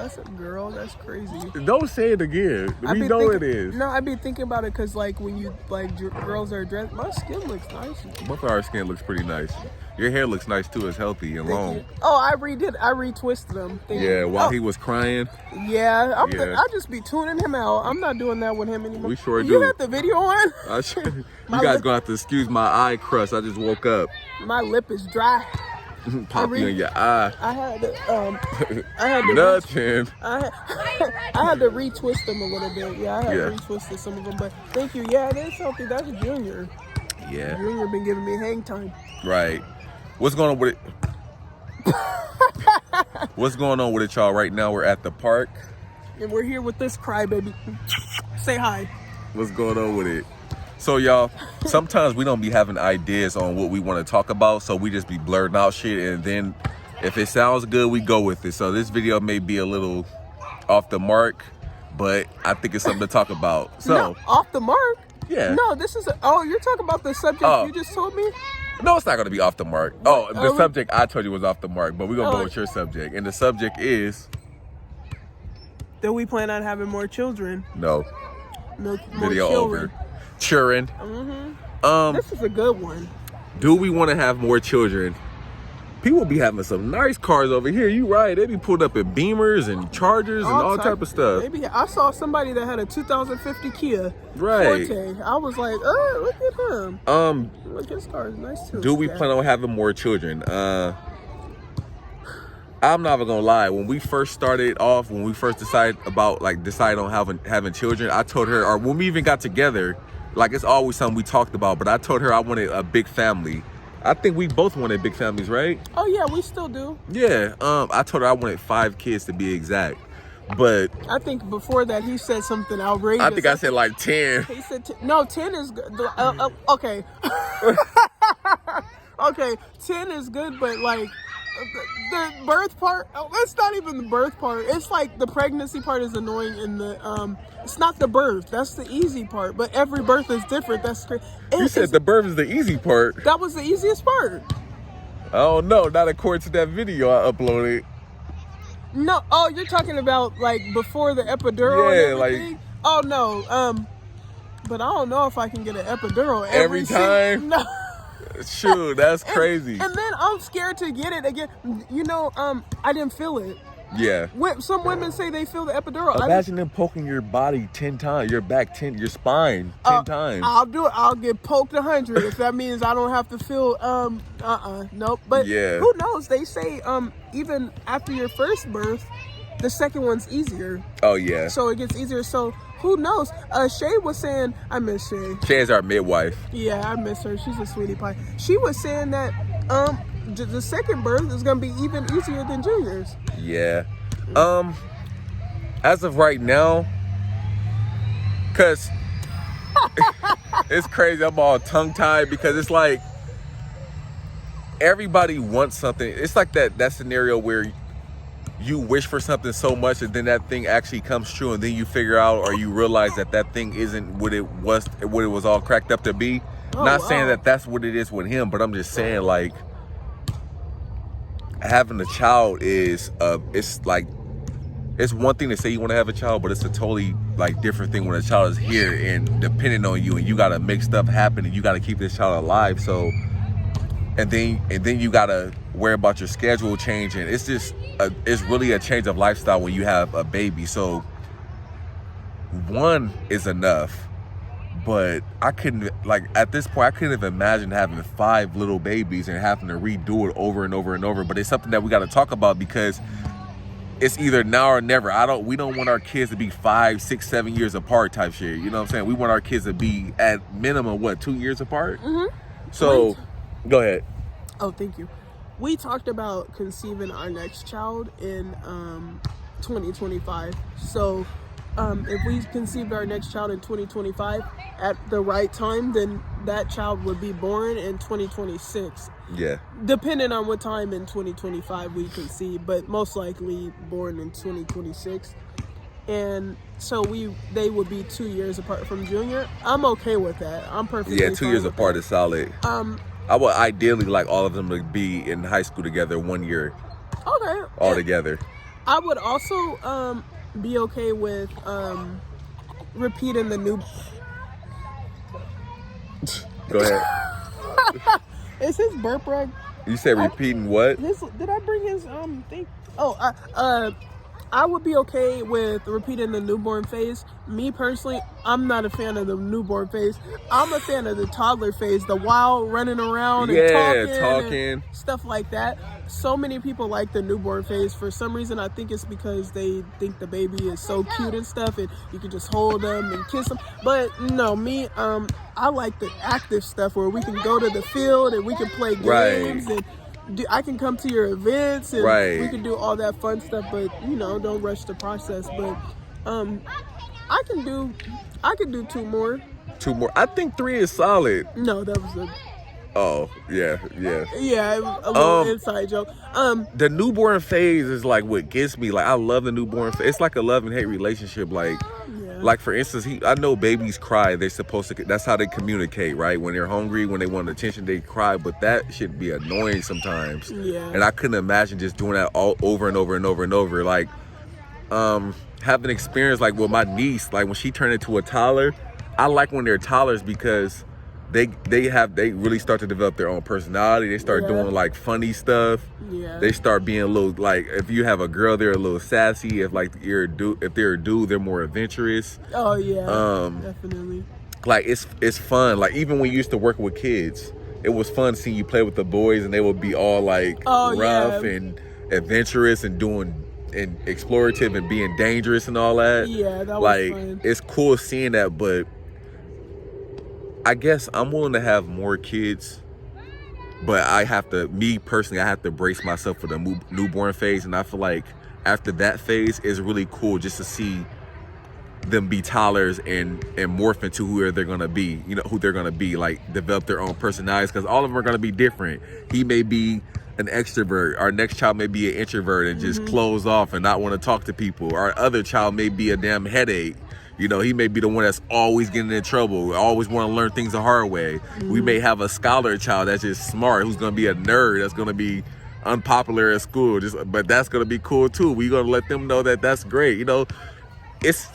That's a girl. That's crazy. Don't say it again. We know it is. No, I be thinking about it because, like, when you, like, girls are dressed, my skin looks nice. Both of our skin looks pretty nice. Your hair looks nice, too. It's healthy and long. Oh, I retwisted them. While he was crying. Yeah, I just be tuning him out. I'm not doing that with him anymore. We sure do. You got the video on? You guys gonna have to excuse my eye crust. I just woke up. My lip is dry. Popping in your eye. I had to nothing. I had to retwist them a little bit. Yeah, I had retwisted some of them, but thank you. Yeah, it is something. That's Junior. Yeah. Junior been giving me hang time. Right. What's going on with it? What's going on with it, y'all? Right now we're at the park. And we're here with this crybaby. Say hi. What's going on with it? So, y'all, sometimes we don't be having ideas on what we want to talk about, so we just be blurting out shit, and then if it sounds good, we go with it. So this video may be a little off the mark, but I think it's something to talk about. So no, off the mark? Yeah. No, this is you're talking about the subject you just told me? No, it's not going to be off the mark. Oh, the subject I told you was off the mark, but we're going to go with your subject. And the subject is... Do we plan on having more children? No. More video children. over. Children. This is a good one. Do we want to have more children? People be having some nice cars over here. You right. They be pulled up in Beamers and Chargers and all type of stuff. Maybe I saw somebody that had a 2050 Kia Right. Forte. I was like, oh, look at him. Look, his car is nice too. Do we plan on having more children? I'm not even gonna lie. When we first started off, when we first decided on having children, I told her, or when we even got together, like it's always something we talked about. But I told her I wanted a big family. I think we both wanted big families, right? Oh yeah, we still do. Yeah. I told her I wanted 5 kids to be exact. But I think before that he said something outrageous. I think I said like 10. He said no, 10 is good. Okay. Okay, 10 is good, but like the birth part, it's not even the birth part. It's like the pregnancy part is annoying, and the it's not the birth. That's the easy part. But every birth is different. That's you said the birth is the easy part. That was the easiest part. I don't know. Not according to that video I uploaded. No. Oh, you're talking about like before the epidural. Yeah, and everything? like. Oh no. But I don't know if I can get an epidural every time. No. Shoot, that's crazy. And then I'm scared to get it again. You know, I didn't feel it. Yeah. Some women say they feel the epidural. Imagine them poking your body 10 times, your back 10, your spine 10 times. I'll do it. I'll get poked 100 if that means I don't have to feel. Nope. But yeah. Who knows? They say even after your first birth, the second one's easier. Oh yeah. So it gets easier. So who knows? Shay was saying, I miss Shay. Shay is our midwife. Yeah, I miss her. She's a sweetie pie. She was saying that the second birth is gonna be even easier than Junior's. Yeah. As of right now, cause it's crazy. I'm all tongue tied because it's like everybody wants something. It's like that scenario where you wish for something so much and then that thing actually comes true, and then you figure out or you realize that thing isn't what it was all cracked up to be. Not saying that that's what it is with him, but I'm just saying like having a child is it's one thing to say you want to have a child, but it's a totally like different thing when a child is here and depending on you, and you got to make stuff happen, and you got to keep this child alive. So and then you got to worry about your schedule changing. It's just it's really a change of lifestyle when you have a baby. So one is enough, but I couldn't, like at this point, I couldn't have imagined having 5 little babies and having to redo it over and over and over. But it's something that we got to talk about because it's either now or never. We don't want our kids to be 5, 6, 7 years apart type shit. You know what I'm saying? We want our kids to be at minimum 2 years apart. So go ahead. Oh, thank you. We talked about conceiving our next child in 2025. So if we conceived our next child in 2025 at the right time, then that child would be born in 2026. Yeah. Depending on what time in 2025 we conceive, but most likely born in 2026. And so they would be 2 years apart from Junior. I'm okay with that. I'm perfectly fine. 2 years apart is solid. I would ideally like all of them to be in high school together 1 year. Okay. All together. I would also be okay with repeating the new. Go ahead. Is his burp rag? You said repeating what? Did I bring his thing? Oh, I would be okay with repeating the newborn phase. Me personally, I'm not a fan of the newborn phase. I'm a fan of the toddler phase, the wild running around and talking. And stuff like that. So many people like the newborn phase. For some reason, I think it's because they think the baby is so cute and stuff, and you can just hold them and kiss them. But no, me, I like the active stuff where we can go to the field and we can play games and I can come to your events and we can do all that fun stuff, but don't rush the process. But I can do 2 more. 2 more. I think 3 is solid. No, that was a a little inside joke. The newborn phase is like what gets me. Like I love the newborn phase. It's like a love and hate relationship. Like for instance, I know babies cry. They're supposed to. That's how they communicate, right? When they're hungry, when they want attention, they cry. But that should be annoying sometimes. Yeah. And I couldn't imagine just doing that all over and over and over and over. Like, having experience like with my niece, like when she turned into a toddler. I like when they're toddlers because they really start to develop their own personality. They start doing like funny stuff. Yeah. They start being a little like, if you have a girl, they're a little sassy. If they're a dude, they're more adventurous. Oh yeah. Definitely. Like it's fun. Like even when you used to work with kids, it was fun seeing you play with the boys and they would be all like rough and adventurous and doing and explorative and being dangerous and all that. Yeah, that was fun. It's cool seeing that, but I guess I'm willing to have more kids, but me personally, I have to brace myself for the newborn phase. And I feel like after that phase, it's really cool just to see them be toddlers and morph into who they're going to be, who they're going to be, like develop their own personalities, because all of them are going to be different. He may be an extrovert. Our next child may be an introvert and just close off and not want to talk to people. Our other child may be a damn headache. He may be the one that's always getting in trouble, always want to learn things the hard way. We may have a scholar child that's just smart, who's going to be a nerd, that's going to be unpopular at school, but that's going to be cool too. We're going to let them know that that's great. It's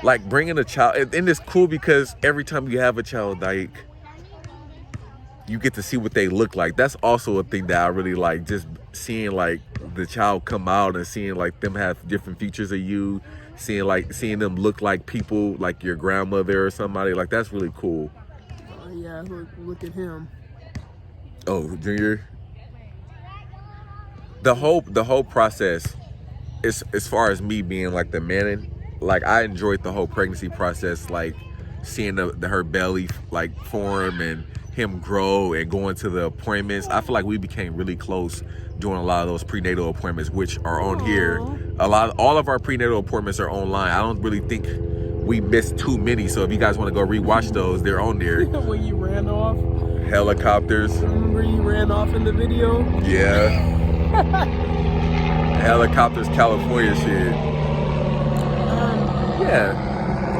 like bringing a child, and it's cool because every time you have a child, like, you get to see what they look like. That's also a thing that I really like, just seeing like the child come out and seeing like them have different features of you, seeing them look like people, like your grandmother or somebody. Like that's really cool. Yeah, look at him. Oh, Junior. The whole process, as far as me being like the man, like I enjoyed the whole pregnancy process, like seeing her belly like form and him grow and going to the appointments. I feel like we became really close doing a lot of those prenatal appointments, which are on here. All of our prenatal appointments are online. I don't really think we missed too many. So if you guys want to go rewatch those, they're on there. When you ran off. Helicopters. Remember you ran off in the video? Yeah. Helicopters, California shit. Yeah.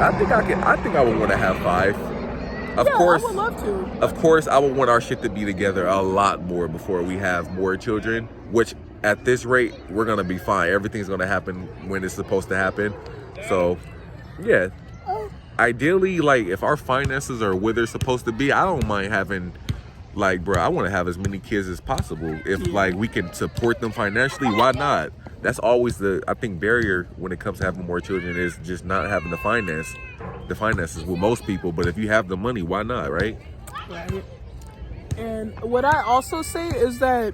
I think I would want to have 5. Of course, I would love to. Of course, I would want our shit to be together a lot more before we have more children, which at this rate, we're going to be fine. Everything's going to happen when it's supposed to happen. So, yeah. Ideally, like, if our finances are where they're supposed to be, I don't mind having, like, bro, I want to have as many kids as possible. If, like, we can support them financially, why not? That's always I think, barrier when it comes to having more children is just not having the finances with most people. But if you have the money, why not, right? Right. And what I also say is that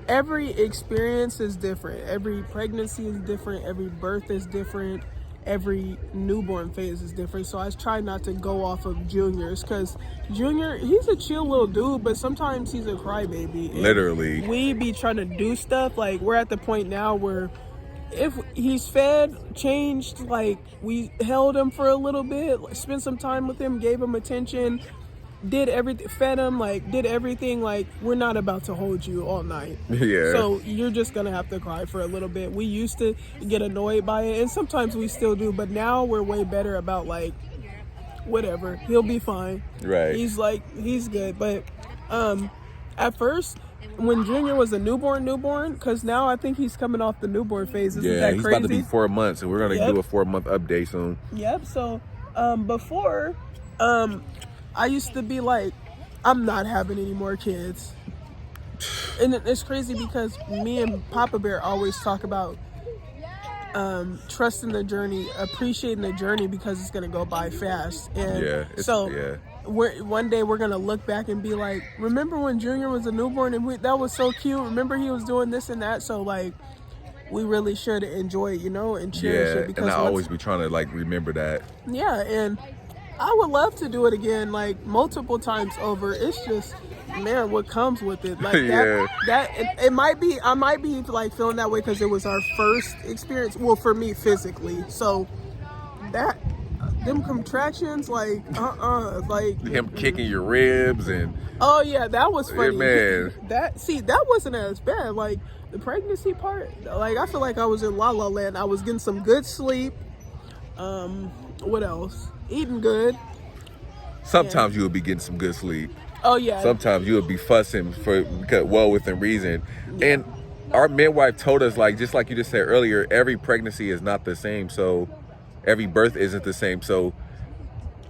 every experience is different. Every pregnancy is different. Every birth is different. Every newborn phase is different. So I try not to go off of Junior's, because Junior, he's a chill little dude, but sometimes he's a crybaby. Literally. We be trying to do stuff. Like, we're at the point now where if he's fed, changed, like, we held him for a little bit, spent some time with him, gave him attention, did everything, fed him, like, did everything. Like, we're not about to hold you all night. Yeah. So you're just gonna have to cry for a little bit. We used to get annoyed by it, and sometimes we still do, but now we're way better about, like, whatever, he'll be fine. Right. He's good. But at first, when Junior was a newborn, because now I think he's coming off the newborn phase. Isn't that he's crazy? about to be 4 months, and we're gonna do a 4-month update soon. Yep. So, before, I used to be like, I'm not having any more kids, and it's crazy because me and Papa Bear always talk about trusting the journey, appreciating the journey because it's gonna go by fast. And one day we're gonna look back and be like, remember when Junior was a newborn and that was so cute? Remember he was doing this and that? So like, we really should enjoy it, and cherish it. Because and I always be trying to like remember that. Yeah, and I would love to do it again, like multiple times over. It's just, man, what comes with it, like it might be, I might be like feeling that way because it was our first experience. Well, for me physically, so that them contractions, like like him kicking your ribs and oh yeah, that was funny. Yeah, man. That wasn't as bad. Like the pregnancy part, like I feel like I was in La La Land. I was getting some good sleep. What else? Eating good. Sometimes you would be getting some good sleep. Oh yeah. Sometimes you would be fussing because well within reason. Yeah. And our midwife told us, like, just like you just said earlier, every pregnancy is not the same. So every birth isn't the same. So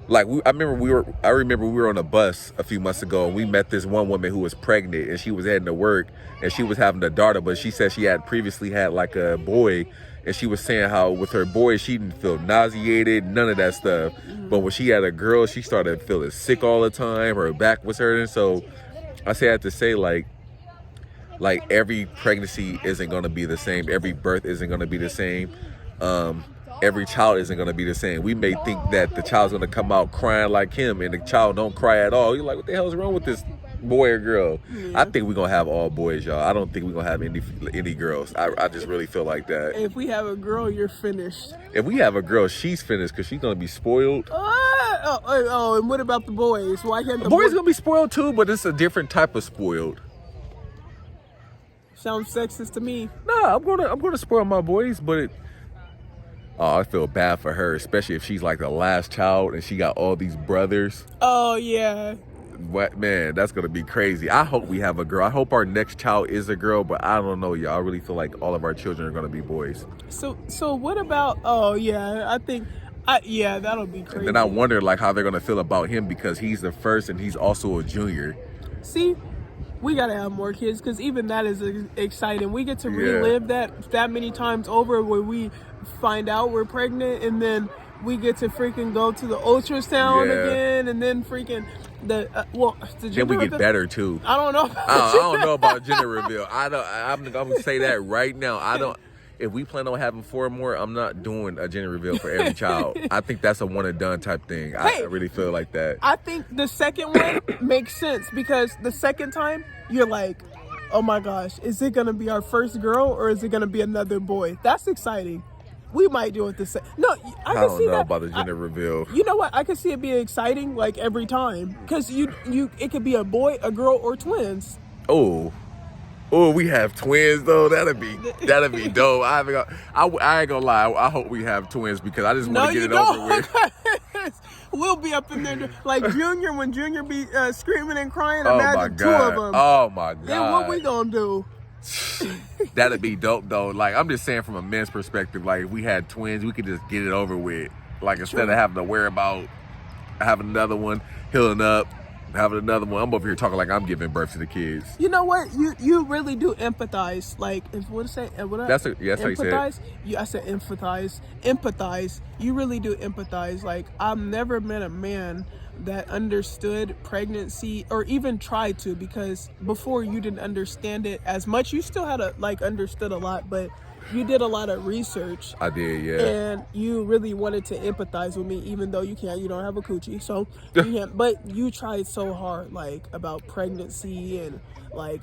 like I remember we were on a bus a few months ago and we met this one woman who was pregnant and she was heading to work and she was having a daughter, but she said she had previously had like a boy. And she was saying how with her boy, she didn't feel nauseated, none of that stuff. But when she had a girl, she started feeling sick all the time. Her back was hurting. So I have to say, like every pregnancy isn't going to be the same. Every birth isn't going to be the same. Every child isn't going to be the same. We may think that the child's going to come out crying like him and the child don't cry at all. You're like, what the hell is wrong with this boy or girl? I think we're gonna have all boys, y'all. I don't think we're gonna have any girls. I just really feel like that. If we have a girl, you're finished. If we have a girl, she's finished because she's gonna be spoiled. And what about the boys? Why can't the boys gonna be spoiled too? But it's a different type of spoiled. Sounds sexist to me. Nah, I'm gonna spoil my boys, but I feel bad for her, especially if she's like the last child and she got all these brothers. Oh yeah. What, man, that's gonna be crazy. I hope we have a girl. I hope our next child is a girl, but I don't know, y'all. I really feel like all of our children are gonna be boys. So what about? Oh yeah, I think, that'll be crazy. And then I wonder like how they're gonna feel about him because he's the first and he's also a junior. See, we gotta have more kids because even that is exciting. We get to relive that many times over where we find out we're pregnant and then we get to freaking go to the ultrasound again and then freaking the then we get better too. I don't know. I don't know about gender reveal. I'm gonna say that right now. If we plan on having 4 more, I'm not doing a gender reveal for every child. I think that's a one and done type thing. I really feel like that. I think the second one makes sense because the second time you're like, oh my gosh, is it gonna be our first girl or is it gonna be another boy? That's exciting. We might do it the same. No, I can see that. I don't know about the gender reveal. You know what? I can see it being exciting like every time because it could be a boy, a girl, or twins. Oh, we have twins though. That'd be dope. I ain't gonna lie. I hope we have twins because I just want to get it over with. We'll be up in there like Junior when Junior be screaming and crying. Oh imagine my God. 2 of them. Oh my God. Then what we gonna do? That'd be dope though. Like I'm just saying from a men's perspective, like if we had twins, we could just get it over with. Like instead of having to worry about having another one, healing up, having another one. I'm over here talking like I'm giving birth to the kids. You know what? You really do empathize. Like that's how you say it. I said empathize. You really do empathize. Like I've never met a man that understood pregnancy or even tried to, because before you didn't understand it as much. You still had understood a lot, but you did a lot of research. I did, yeah. And you really wanted to empathize with me, even though you don't have a coochie, so you can't. But you tried so hard, like about pregnancy and like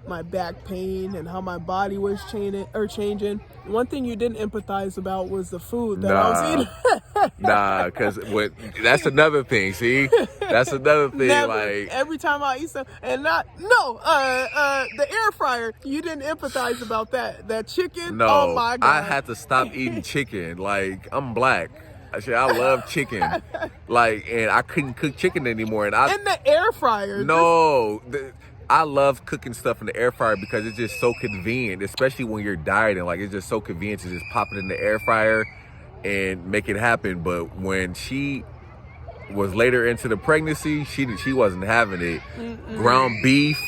my back pain and how my body was changing. One thing you didn't empathize about was the food that I was eating. Because that's another thing. See, that's another thing. Never. Like every time I eat something, and the air fryer. You didn't empathize about that chicken. No, oh my God, I had to stop eating chicken. Like I'm black. I love chicken. Like, and I couldn't cook chicken anymore. And in the air fryer. No. I love cooking stuff in the air fryer because it's just so convenient, especially when you're dieting. Like, it's just so convenient to just pop it in the air fryer and make it happen. But when she was later into the pregnancy, she wasn't having it. Ground beef,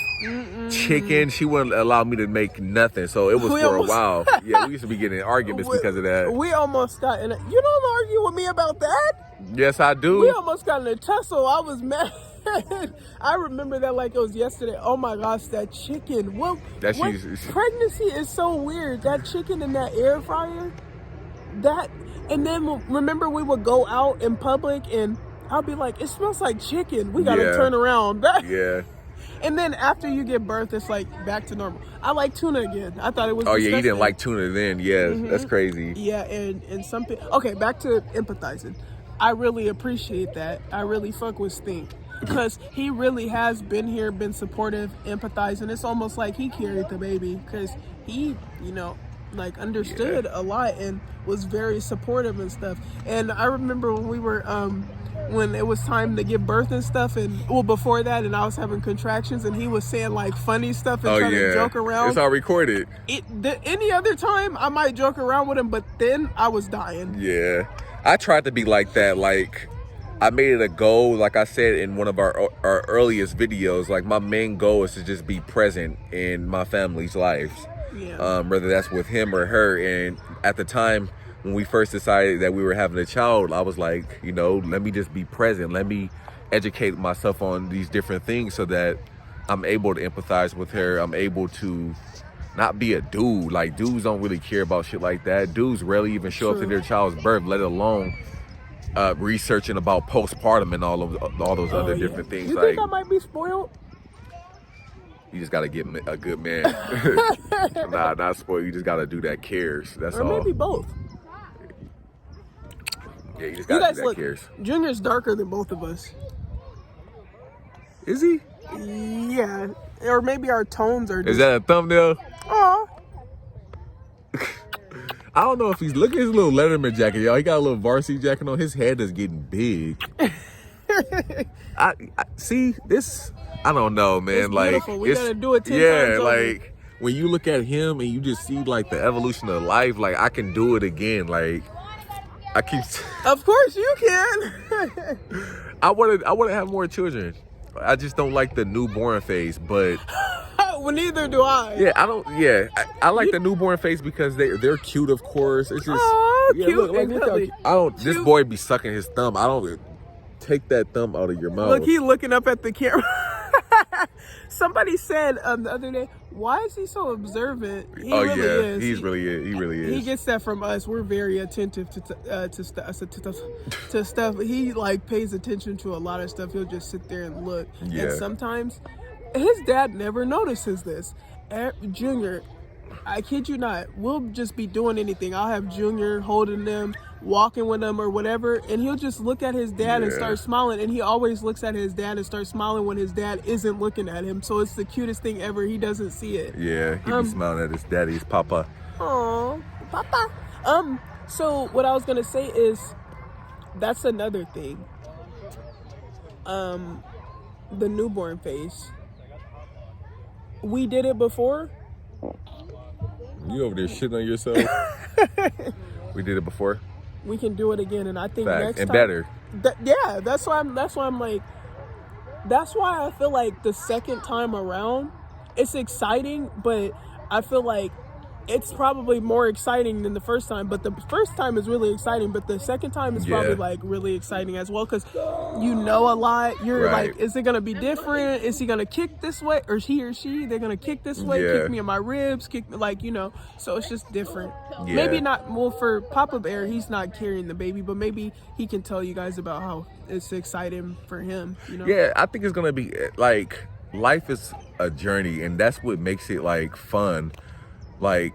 chicken, she wouldn't allow me to make nothing. So it was for a while. Yeah, we used to be getting in arguments because of that. We almost got in you don't argue with me about that? Yes, I do. We almost got in a tussle. I was mad. I remember that like it was yesterday. Oh my gosh, that chicken. Pregnancy is so weird. That chicken in that air fryer. And then remember we would go out in public and I'll be like, it smells like chicken. We gotta turn around. Yeah. And then after you give birth, it's like back to normal. I like tuna again. I thought it was disgusting. Yeah, you didn't like tuna then. Yeah, that's crazy. Yeah, and some people... Okay, back to empathizing. I really appreciate that. I really fuck with Stink. Because he really has been here, been supportive, empathizing. It's almost like he carried the baby. Because he, like understood a lot and was very supportive and stuff. And I remember when we were... when it was time to give birth and stuff, and before that, and I was having contractions, and he was saying like funny stuff and trying to joke around. It's all recorded. Any other time I might joke around with him, but then I was dying. Yeah, I tried to be like that. Like, I made it a goal, like I said in one of our earliest videos, like my main goal is to just be present in my family's lives. Yeah. Whether that's with him or her. And at the time when we first decided that we were having a child, I was like, let me just be present. Let me educate myself on these different things so that I'm able to empathize with her. I'm able to not be a dude. Like, dudes don't really care about shit like that. Dudes rarely even show up to their child's birth, let alone researching about postpartum and all those other different things. You think I might be spoiled? You just gotta get a good man. Nah, not spoiled. You just gotta do that cares. That's all. Or maybe both. Yeah, you just gotta do that cares. Junior's darker than both of us. Is he? Yeah. Or maybe our tones are different. Is that a thumbnail? Aw. I don't know if he's... Look at his little Letterman jacket, y'all. He got a little varsity jacket on. His head is getting big. I see this... I don't know, man. It's beautiful. We gotta do it 10 times over. Like, when you look at him and you just see, like, the evolution of life, like, I can do it again. Like, I keep... Of course you can. I want to have more children. I just don't like the newborn phase, but... Well, neither do I. Yeah, I don't... Yeah, I like the newborn phase because they're cute, of course. It's just... Cute look how cute. I don't... This boy be sucking his thumb. I don't... Take that thumb out of your mouth. Look, he looking up at the camera. Somebody said the other day, why is he so observant? He really is. He really is. He gets that from us. We're very attentive to stuff. He like pays attention to a lot of stuff. He'll just sit there and look. Yeah. And sometimes his dad never notices this. Junior, I kid you not, we'll just be doing anything. I'll have Junior holding them, walking with them or whatever, and he'll just look at his dad and start smiling, and he always looks at his dad and starts smiling when his dad isn't looking at him. So it's the cutest thing ever. He doesn't see it. Yeah, he be smiling at his daddy, his papa. Aw, papa. So what I was gonna say is, that's another thing. The newborn phase. We did it before. You over there shitting on yourself? We did it before. We can do it again, and I think next and time, better. That's why I'm like. That's why I feel like the second time around, it's exciting, but I feel like it's probably more exciting than the first time. But the first time is really exciting, but the second time is probably like really exciting as well, because you know a lot. You're like, is it gonna be different? Is he gonna kick this way, or he or she? They're gonna kick this way, kick me in my ribs, kick me, like, So it's just different. Yeah. Maybe not. Well, for Papa Bear, he's not carrying the baby, but maybe he can tell you guys about how it's exciting for him. Yeah, I think it's gonna be like, life is a journey, and that's what makes it like fun. Like,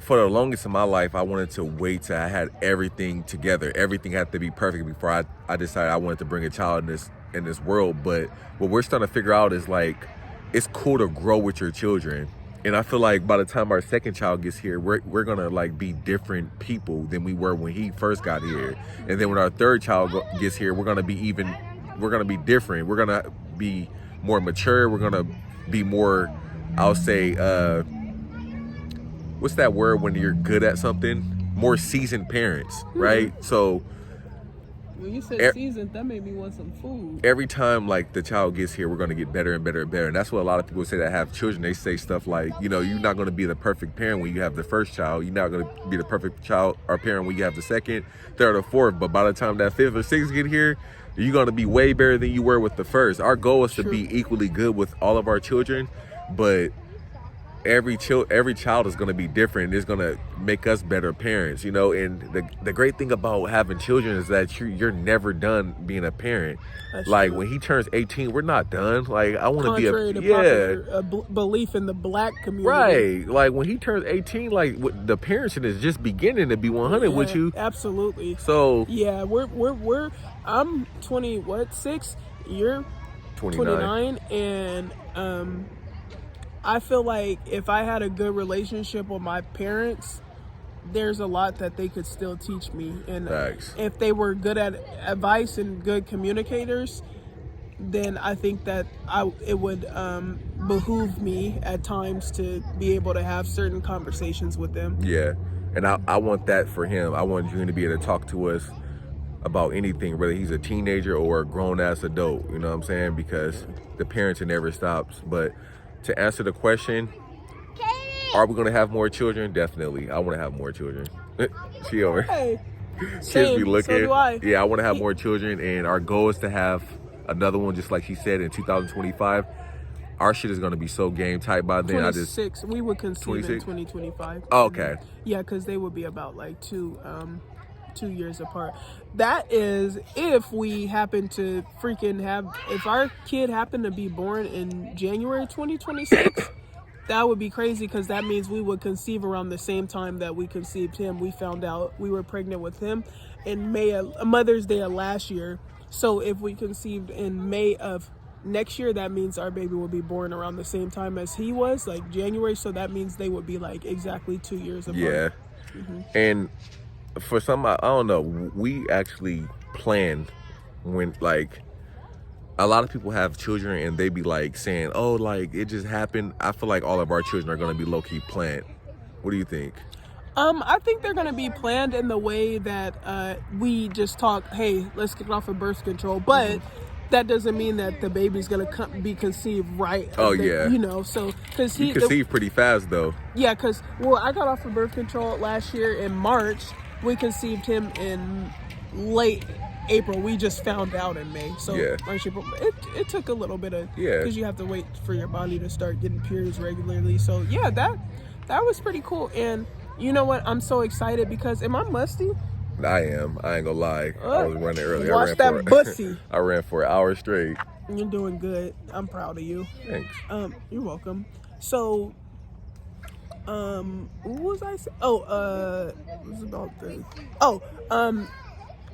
for the longest of my life, I wanted to wait till I had everything together. Everything had to be perfect before I decided I wanted to bring a child in this world. But what we're starting to figure out is like, it's cool to grow with your children. And I feel like by the time our second child gets here, we're gonna like be different people than we were when he first got here. And then when our third child gets here, we're gonna be different. We're gonna be more mature. We're gonna be more, I'll say, what's that word when you're good at something? More seasoned parents, right? So when you said seasoned, that made me want some food. every time like the child gets here, we're gonna get better and better and better. And that's what a lot of people say that have children. They say stuff like, you know, you're not gonna be the perfect parent when you have the first child. You're not gonna be the perfect child or parent when you have the second, third, or fourth. But by the time that fifth or sixth get here, you're gonna be way better than you were with the first. Our goal is to be equally good with all of our children, but every child is going to be different. It's going to make us better parents, you know. And the great thing about having children is that you're never done being a parent. That's like true. when he turns 18, we're not done. Like I want to be Contrary to popular belief in the black community. right. Like when he turns 18, like the parenting is just beginning to be 100 with you. Absolutely. So yeah, we're I'm 6, you're 29, and I feel like if I had a good relationship with my parents, there's a lot that they could still teach me. And Thanks. if they were good at advice and good communicators, then I think that it would behoove me at times to be able to have certain conversations with them. Yeah. And I want that for him. I want Junior to be able to talk to us about anything, whether he's a teenager or a grown-ass adult, you know what I'm saying? Because the parenting never stops. But to answer the question, are we going to have more children? Definitely. I want to have more children. She over. Hey, Kids same. be looking. So do I. Yeah, I want to have more children, and our goal is to have another one, just like she said, in 2025. Our shit is going to be so game tight by then. 26. We would conceive 26? in 2025. Oh, okay. Yeah, because they would be about like 2 years apart. That is if we happen to if our kid happened to be born in January 2026, that would be crazy, because that means we would conceive around the same time that we conceived him. We found out we were pregnant with him in Mother's Day of last year. So if we conceived in May of next year, that means our baby will be born around the same time as he was, like January. So that means they would be like exactly 2 years apart. Yeah. And for some, I don't know, we actually planned when, like, a lot of people have children and they be like saying, oh, like it just happened. I feel like all of our children are going to be low-key planned. What do you think? I think they're going to be planned in the way that we just talk, hey, let's get off of birth control. But that doesn't mean that the baby's going to be conceived right. Oh, yeah. You know, so because He conceived pretty fast, though. Yeah, because, I got off of birth control last year in March. We conceived him in late April. We just found out in May. So Yeah. March, April, it took a little bit of, Yeah. because you have to wait for your body to start getting periods regularly. So yeah, that was pretty cool. And you know what? I'm so excited because, am I musty? I am. I ain't gonna lie. I was running early. Watch that bussy. I ran for an hour straight. You're doing good. I'm proud of you. Thanks. You're welcome. So, what was I saying? It was about the.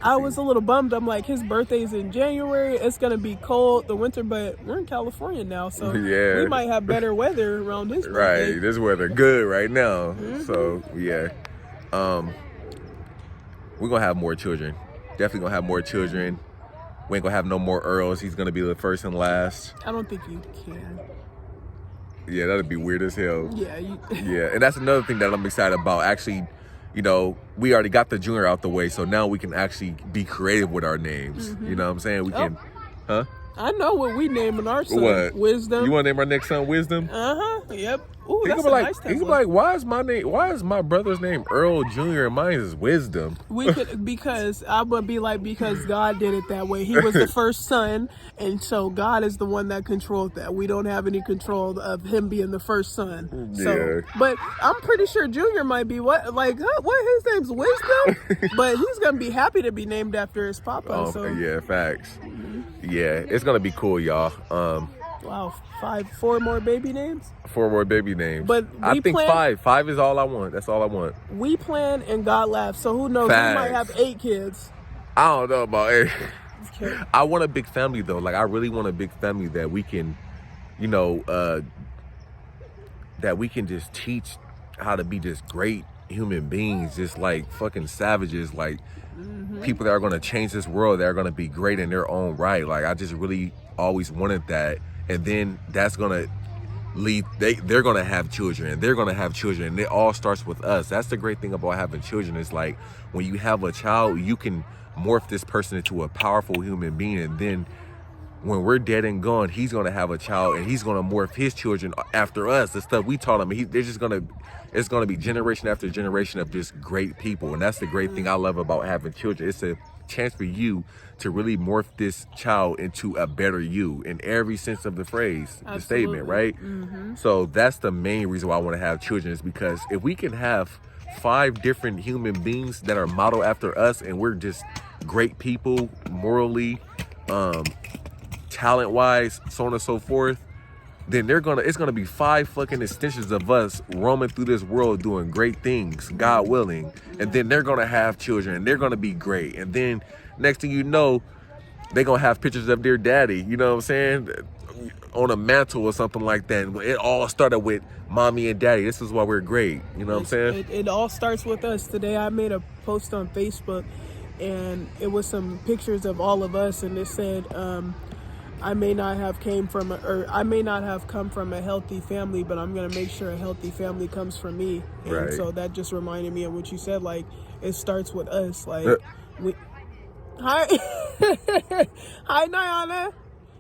I was a little bummed. I'm like, his birthday's in January. It's gonna be cold, the winter, but we're in California now, so Yeah. we might have better weather around his birthday. Right. This weather good right now. So yeah. We're gonna have more children. Definitely gonna have more children. We ain't gonna have no more Earls. He's gonna be the first and last. I don't think you can. Yeah, that'd be weird as hell. Yeah, Yeah, and that's another thing that I'm excited about. Actually, you know, we already got the junior out the way, so now we can actually be creative with our names. You know what I'm saying? We can, huh? I know what we naming our son. What? Wisdom. You want to name our next son Wisdom? Yep. Ooh, He that's could be a like, nice he could be Tesla. like, why is my brother's name Earl Jr. and mine is Wisdom? We could, because I'm gonna be like, because God did it that way. He was the first son, and so God is the one that controlled that. We don't have any control of him being the first son. So, Yeah. but I'm pretty sure Junior might be what his name's Wisdom, but he's gonna be happy to be named after his papa. Oh, so yeah, facts. Yeah, it's gonna be cool, y'all. wow, 4 more baby names. 4 more baby names. But I we think plan- 5. 5 is all I want. That's all I want. We plan and God laughs. So who knows? Facts. We might have 8 kids. I don't know about it. Okay. I want a big family though. Like I really want a big family that we can, you know, that we can just teach how to be just great human beings, just like fucking savages, like people that are gonna change this world, that are gonna be great in their own right. Like I just really always wanted that. and then that's gonna lead. They're gonna have children, and they're gonna have children, and it all starts with us. That's the great thing about having children. Is like when you have a child, you can morph this person into a powerful human being, and then when we're dead and gone, he's gonna have a child, and he's gonna morph his children after us. The stuff we taught him, it's gonna be generation after generation of just great people, and that's the great thing I love about having children. It's a chance for you to really morph this child into a better you in every sense of the phrase, the statement, right? So that's the main reason why I want to have children, is because if we can have 5 different human beings that are modeled after us, and we're just great people morally, talent wise, so on and so forth, then it's gonna be 5 fucking extensions of us roaming through this world doing great things, God willing. And then they're gonna have children, and they're gonna be great. And then next thing you know, they're gonna have pictures of their daddy, you know what I'm saying, on a mantle or something like that. And it all started with mommy and daddy. This is why we're great, you know what I'm saying? It all starts with us. Today I made a post on Facebook, and it was some pictures of all of us, and it said, I may not have come from a healthy family, but I'm gonna make sure a healthy family comes from me. And Right. so that just reminded me of what you said. Like, it starts with us. Like, hi, hi, Nyana.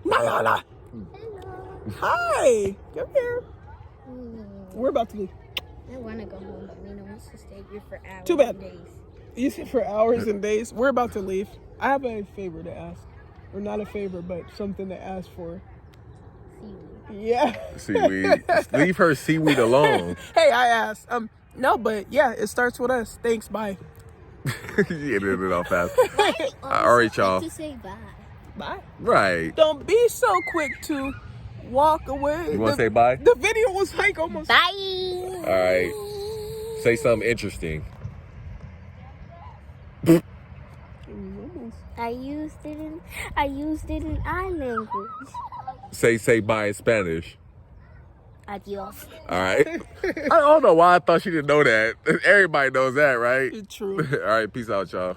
Hello. Hi, come here. We're about to leave. I want to go home, but Mina wants to stay here for hours. Too bad. And days. You said for hours and days. We're about to leave. I have a favor to ask. Or not a favor, but something to ask for. Seaweed. Yeah. Seaweed. Leave her seaweed alone. Hey, I asked. No, but yeah, it starts with us. Thanks, bye. You ended it off fast. I All right, y'all. to say bye. Bye. Right. Don't be so quick to walk away. You want to say bye? The video was like almost. Bye. All right. Say something interesting. I used it in I language. Say bye in Spanish. Adios. All right. I don't know why I thought she didn't know that. Everybody knows that, right? True. All right. Peace out, y'all.